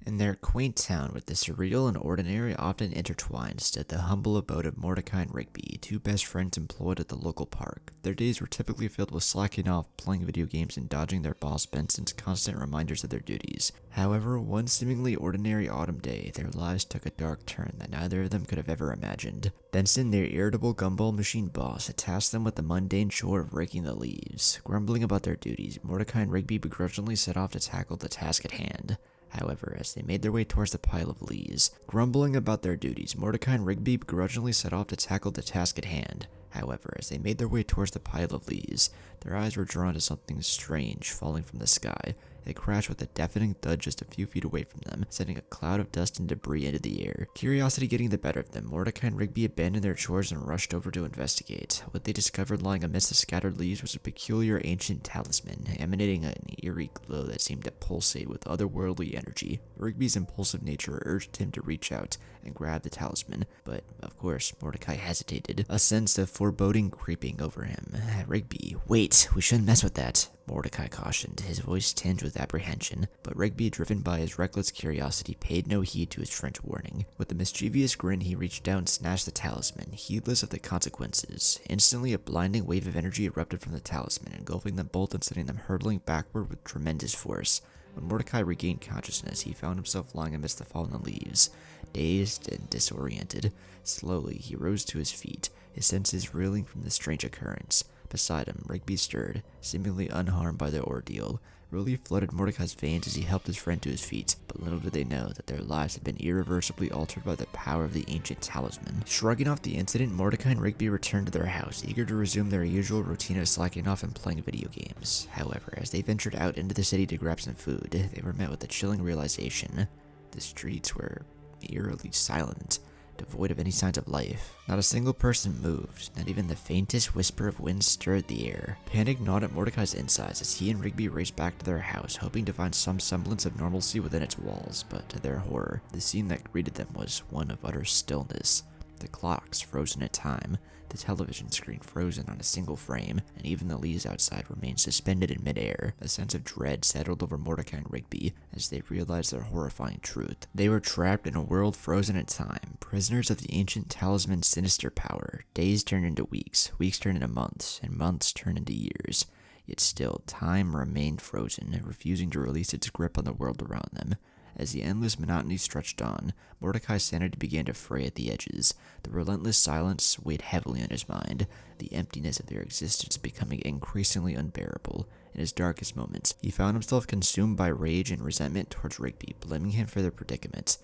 In their quaint town, with the surreal and ordinary often intertwined, stood the humble abode of Mordecai and Rigby, two best friends employed at the local park. Their days were typically filled with slacking off, playing video games, and dodging their boss Benson's constant reminders of their duties. However, one seemingly ordinary autumn day, their lives took a dark turn that neither of them could have ever imagined. Benson, their irritable gumball machine boss, had tasked them with the mundane chore of raking the leaves. Grumbling about their duties, Mordecai and Rigby begrudgingly set off to tackle the task at hand. However, as they made their way towards the pile of leaves, grumbling about their duties, Mordecai and Rigby begrudgingly set off to tackle the task at hand. However, as they made their way towards the pile of leaves, their eyes were drawn to something strange falling from the sky. It crashed with a deafening thud just a few feet away from them, sending a cloud of dust and debris into the air. Curiosity getting the better of them, Mordecai and Rigby abandoned their chores and rushed over to investigate. What they discovered lying amidst the scattered leaves was a peculiar ancient talisman, emanating an eerie glow that seemed to pulsate with otherworldly energy. Rigby's impulsive nature urged him to reach out and grab the talisman, but of course Mordecai hesitated, a sense of foreboding creeping over him. Rigby, wait, we shouldn't mess with that, Mordecai cautioned, his voice tinged with apprehension, but Rigby, driven by his reckless curiosity, paid no heed to his friend's warning. With a mischievous grin, he reached down and snatched the talisman, heedless of the consequences. Instantly, a blinding wave of energy erupted from the talisman, engulfing them both and sending them hurtling backward with tremendous force. When Mordecai regained consciousness, he found himself lying amidst the fallen leaves, dazed and disoriented. Slowly, he rose to his feet, his senses reeling from the strange occurrence. Beside him, Rigby stirred, seemingly unharmed by the ordeal. Relief flooded Mordecai's veins as he helped his friend to his feet, but little did they know that their lives had been irreversibly altered by the power of the ancient talisman. Shrugging off the incident, Mordecai and Rigby returned to their house, eager to resume their usual routine of slacking off and playing video games. However, as they ventured out into the city to grab some food, they were met with a chilling realization. The streets were eerily silent, devoid of any signs of life. Not a single person moved, not even the faintest whisper of wind stirred the air. Panic gnawed at Mordecai's insides as he and Rigby raced back to their house, hoping to find some semblance of normalcy within its walls, but to their horror, the scene that greeted them was one of utter stillness. The clocks frozen in time, the television screen frozen on a single frame, and even the leaves outside remained suspended in midair. A sense of dread settled over Mordecai and Rigby as they realized their horrifying truth. They were trapped in a world frozen in time, prisoners of the ancient talisman's sinister power. Days turned into weeks, weeks turned into months, and months turned into years. Yet still, time remained frozen, refusing to release its grip on the world around them. As the endless monotony stretched on, Mordecai's sanity began to fray at the edges. The relentless silence weighed heavily on his mind, the emptiness of their existence becoming increasingly unbearable. In his darkest moments, he found himself consumed by rage and resentment towards Rigby, blaming him for their predicament.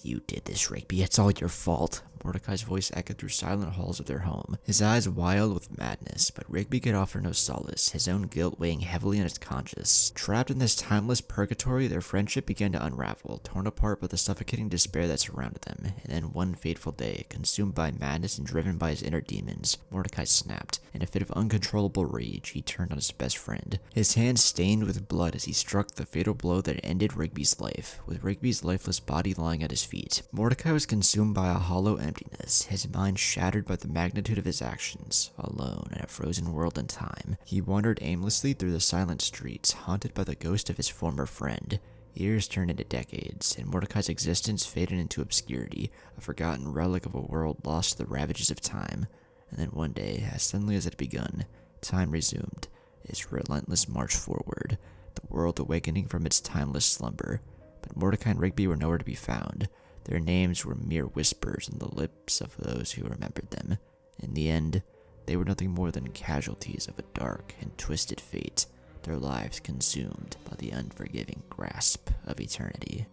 "You did this, Rigby. It's all your fault." Mordecai's voice echoed through silent halls of their home, his eyes wild with madness, but Rigby could offer no solace, his own guilt weighing heavily on his conscience. Trapped in this timeless purgatory, their friendship began to unravel, torn apart by the suffocating despair that surrounded them. And then one fateful day, consumed by madness and driven by his inner demons, Mordecai snapped. In a fit of uncontrollable rage, he turned on his best friend, his hands stained with blood as he struck the fatal blow that ended Rigby's life. With Rigby's lifeless body lying at his feet, Mordecai was consumed by a hollow emptiness, his mind shattered by the magnitude of his actions. Alone in a frozen world and time, he wandered aimlessly through the silent streets, haunted by the ghost of his former friend. Years turned into decades, and Mordecai's existence faded into obscurity, a forgotten relic of a world lost to the ravages of time. And then one day, as suddenly as it had begun, time resumed its relentless march forward, the world awakening from its timeless slumber. But Mordecai and Rigby were nowhere to be found. Their names were mere whispers on the lips of those who remembered them. In the end, they were nothing more than casualties of a dark and twisted fate, their lives consumed by the unforgiving grasp of eternity.